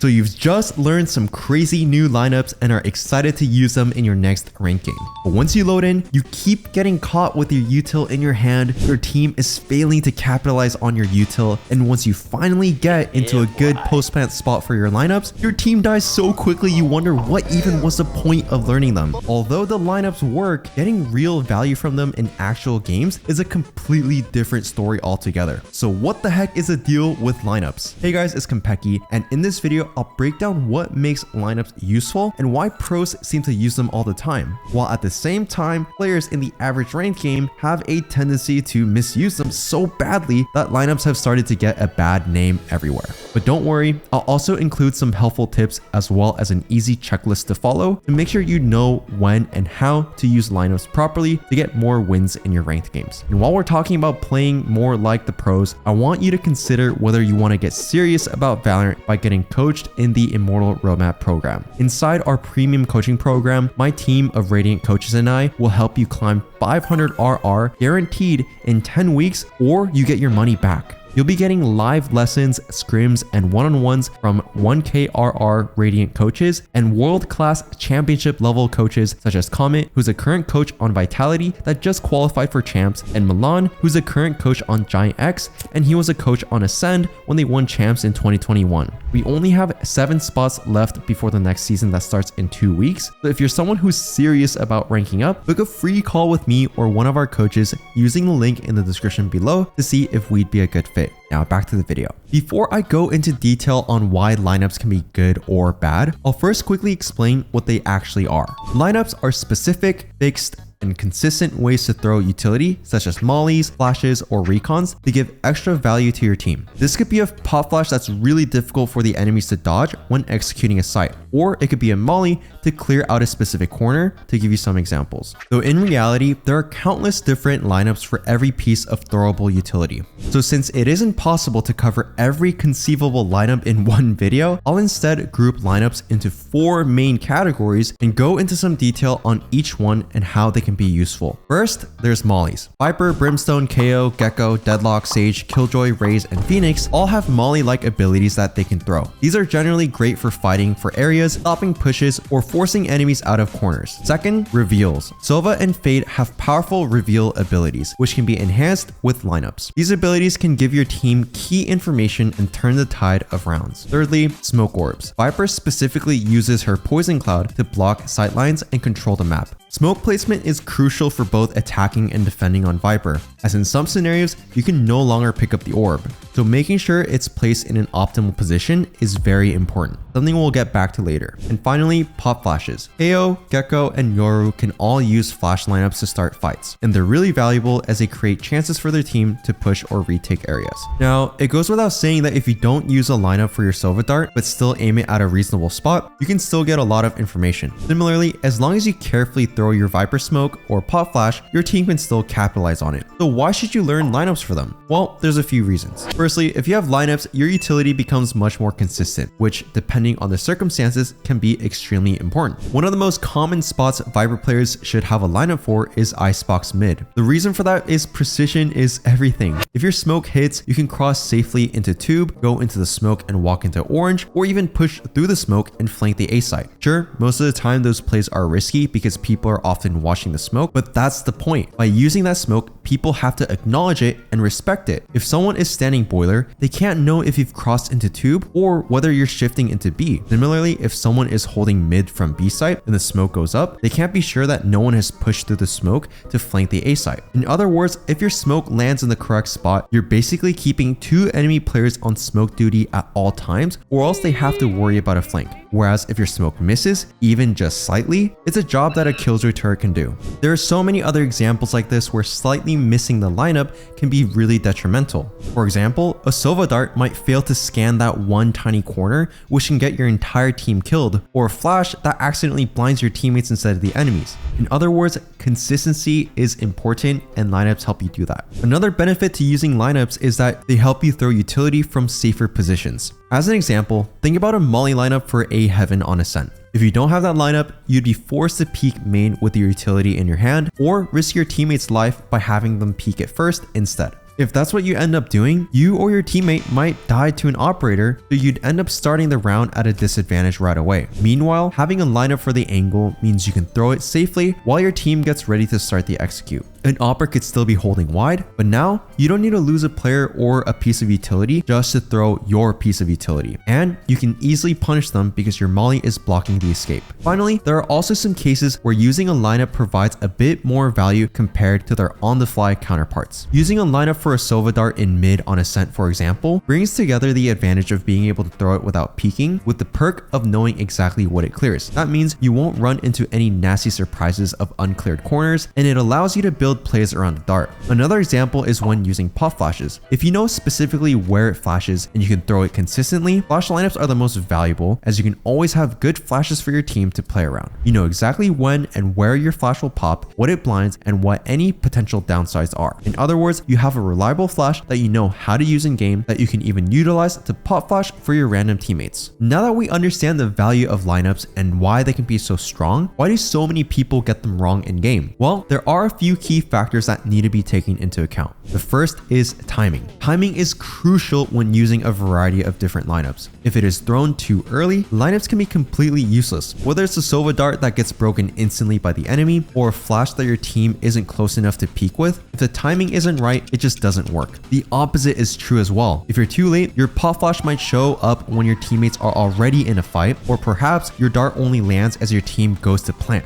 So you've just learned some crazy new lineups and are excited to use them in your next rank game. But once you load in, you keep getting caught with your util in your hand, your team is failing to capitalize on your util, and once you finally get into a good post-plant spot for your lineups, your team dies so quickly you wonder what even was the point of learning them. Although the lineups work, getting real value from them in actual games is a completely different story altogether. So what the heck is the deal with lineups? Hey guys, it's Konpeki, and in this video, I'll break down what makes lineups useful and why pros seem to use them all the time, while at the same time, players in the average ranked game have a tendency to misuse them so badly that lineups have started to get a bad name everywhere. But don't worry, I'll also include some helpful tips as well as an easy checklist to follow to make sure you know when and how to use lineups properly to get more wins in your ranked games. And while we're talking about playing more like the pros, I want you to consider whether you want to get serious about Valorant by getting coached in the Immortal RoMap program. Inside our premium coaching program, my team of Radiant coaches and I will help you climb 500 RR guaranteed in 10 weeks, or you get your money back. You'll be getting live lessons, scrims, and one-on-ones from 1K RR Radiant coaches and world-class championship level coaches such as Comet, who's a current coach on Vitality that just qualified for champs, and Milan, who's a current coach on Giant X, and he was a coach on Ascend when they won champs in 2021. We only have 7 spots left before the next season that starts in 2 weeks. So if you're someone who's serious about ranking up, book a free call with me or one of our coaches using the link in the description below to see if we'd be a good fit. Now back to the video. Before I go into detail on why lineups can be good or bad, I'll first quickly explain what they actually are. Lineups are specific, fixed, and consistent ways to throw utility such as mollies, flashes, or recons to give extra value to your team. This could be a pop flash that's really difficult for the enemies to dodge when executing a site, or it could be a molly to clear out a specific corner, to give you some examples. Though in reality, there are countless different lineups for every piece of throwable utility. So since it isn't possible to cover every conceivable lineup in one video, I'll instead group lineups into 4 main categories and go into some detail on each one and how they can be useful. First, there's mollies. Viper, Brimstone, KO, Gecko, Deadlock, Sage, Killjoy, Raze, and Phoenix all have molly-like abilities that they can throw. These are generally great for fighting for areas, stopping pushes, or forcing enemies out of corners. Second, reveals. Sova and Fade have powerful reveal abilities, which can be enhanced with lineups. These abilities can give your team key information and turn the tide of rounds. Thirdly, smoke orbs. Viper specifically uses her poison cloud to block sightlines and control the map. Smoke placement is crucial for both attacking and defending on Viper, as in some scenarios, you can no longer pick up the orb. So making sure it's placed in an optimal position is very important, something we'll get back to later. And finally, pop flashes. KO, Gecko, and Yoru can all use flash lineups to start fights, and they're really valuable as they create chances for their team to push or retake areas. Now, it goes without saying that if you don't use a lineup for your Sova dart, but still aim it at a reasonable spot, you can still get a lot of information. Similarly, as long as you carefully throw your Viper smoke or pop flash, your team can still capitalize on it. So why should you learn lineups for them? Well, there's a few reasons. Firstly, if you have lineups, your utility becomes much more consistent, which depending on the circumstances can be extremely important. One of the most common spots Viper players should have a lineup for is icebox mid. The reason for that is precision is everything. If your smoke hits, you can cross safely into tube, go into the smoke and walk into orange, or even push through the smoke and flank the A site. Sure, most of the time those plays are risky because people are often watching the smoke, but that's the point. By using that smoke, people have to acknowledge it and respect it. If someone is standing boiler, they can't know if you've crossed into tube or whether you're shifting into B. Similarly, if someone is holding mid from B site and the smoke goes up, they can't be sure that no one has pushed through the smoke to flank the A site. In other words, if your smoke lands in the correct spot, you're basically keeping 2 enemy players on smoke duty at all times, or else they have to worry about a flank. Whereas if your smoke misses, even just slightly, it's a job that a Killjoy turret can do. There are so many other examples like this where slightly missing the lineup can be really detrimental. For example, a Sova dart might fail to scan that one tiny corner, which can get your entire team killed, or a flash that accidentally blinds your teammates instead of the enemies. In other words, consistency is important and lineups help you do that. Another benefit to using lineups is that they help you throw utility from safer positions. As an example, think about a molly lineup for A Heaven on Ascent. If you don't have that lineup, you'd be forced to peek main with your utility in your hand, or risk your teammate's life by having them peek it first instead. If that's what you end up doing, you or your teammate might die to an operator, so you'd end up starting the round at a disadvantage right away. Meanwhile, having a lineup for the angle means you can throw it safely while your team gets ready to start the execute. An opera could still be holding wide, but now you don't need to lose a player or a piece of utility just to throw your piece of utility. And you can easily punish them because your molly is blocking the escape. Finally, there are also some cases where using a lineup provides a bit more value compared to their on-the-fly counterparts. Using a lineup for a Sova Dart in mid on Ascent, for example, brings together the advantage of being able to throw it without peeking with the perk of knowing exactly what it clears. That means you won't run into any nasty surprises of uncleared corners, and it allows you to build plays around the dart. Another example is when using pop flashes. If you know specifically where it flashes and you can throw it consistently, flash lineups are the most valuable, as you can always have good flashes for your team to play around. You know exactly when and where your flash will pop, what it blinds, and what any potential downsides are. In other words, you have a reliable flash that you know how to use in game that you can even utilize to pop flash for your random teammates. Now that we understand the value of lineups and why they can be so strong, why do so many people get them wrong in game? Well, there are a few key factors that need to be taken into account. The first is timing. Timing is crucial when using a variety of different lineups. If it is thrown too early, lineups can be completely useless. Whether it's a Sova Dart that gets broken instantly by the enemy or a flash that your team isn't close enough to peek with, if the timing isn't right, it just doesn't work. The opposite is true as well. If you're too late, your pop flash might show up when your teammates are already in a fight, or perhaps your dart only lands as your team goes to plant.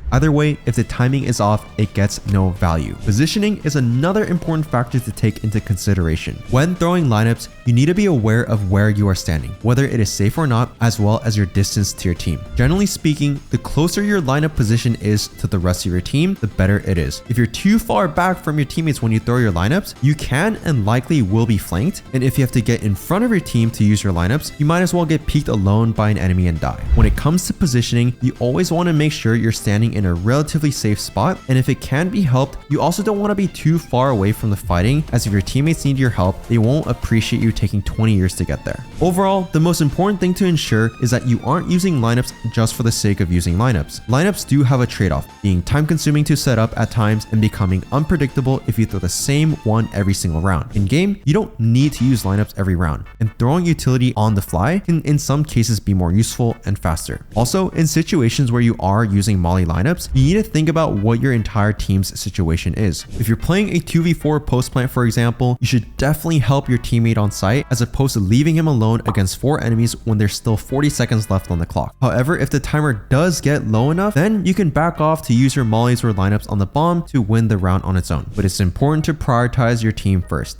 Either way, if the timing is off, it gets no value. Positioning is another important factor to take into consideration. When throwing lineups, you need to be aware of where you are standing, whether it is safe or not, as well as your distance to your team. Generally speaking, the closer your lineup position is to the rest of your team, the better it is. If you're too far back from your teammates when you throw your lineups, you can and likely will be flanked, and if you have to get in front of your team to use your lineups, you might as well get peeked alone by an enemy and die. When it comes to positioning, you always want to make sure you're standing in a relatively safe spot, and if it can be helped, you also don't want to be too far away from the fighting, as if your teammates need your help, they won't appreciate you taking 20 years to get there. Overall, the most important thing to ensure is that you aren't using lineups just for the sake of using lineups. Lineups do have a trade-off, being time-consuming to set up at times and becoming unpredictable if you throw the same one every single round. In game, you don't need to use lineups every round, and throwing utility on the fly can in some cases be more useful and faster. Also, in situations where you are using molly lineups, you need to think about what your entire team's situation is. If you're playing a 2v4 post plant, for example, you should definitely help your teammate on site as opposed to leaving him alone against 4 enemies when there's still 40 seconds left on the clock. However, if the timer does get low enough, then you can back off to use your mollies or lineups on the bomb to win the round on its own. But it's important to prioritize your team first.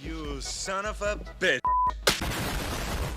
You son of a bitch.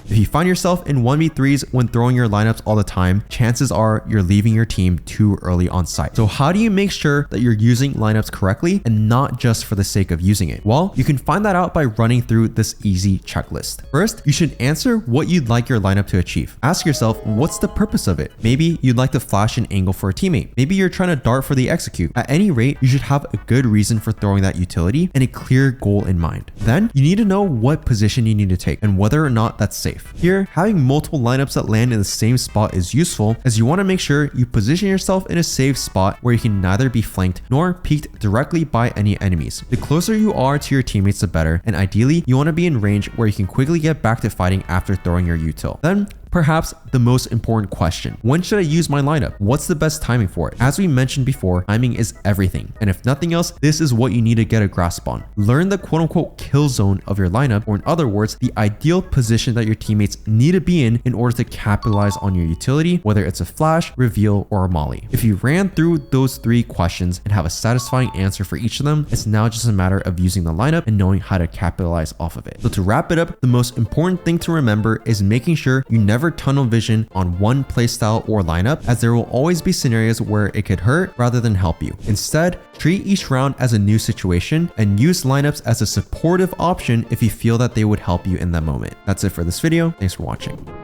If you find yourself in 1v3s when throwing your lineups all the time, chances are you're leaving your team too early on site. So how do you make sure that you're using lineups correctly and not just for the sake of using it? Well, you can find that out by running through this easy checklist. First, you should answer what you'd like your lineup to achieve. Ask yourself, what's the purpose of it? Maybe you'd like to flash an angle for a teammate. Maybe you're trying to dart for the execute. At any rate, you should have a good reason for throwing that utility and a clear goal in mind. Then you need to know what position you need to take and whether or not that's safe. Here, having multiple lineups that land in the same spot is useful, as you want to make sure you position yourself in a safe spot where you can neither be flanked nor peeked directly by any enemies. The closer you are to your teammates, the better, and ideally, you want to be in range where you can quickly get back to fighting after throwing your util. Then, perhaps the most important question: when should I use my lineup? What's the best timing for it? As we mentioned before, timing is everything. And if nothing else, this is what you need to get a grasp on. Learn the quote unquote kill zone of your lineup, or in other words, the ideal position that your teammates need to be in order to capitalize on your utility, whether it's a flash, reveal, or a molly. If you ran through those 3 questions and have a satisfying answer for each of them, it's now just a matter of using the lineup and knowing how to capitalize off of it. So to wrap it up, the most important thing to remember is making sure you never tunnel vision on one playstyle or lineup, as there will always be scenarios where it could hurt rather than help you. Instead, treat each round as a new situation and use lineups as a supportive option if you feel that they would help you in that moment. That's it for this video. Thanks for watching.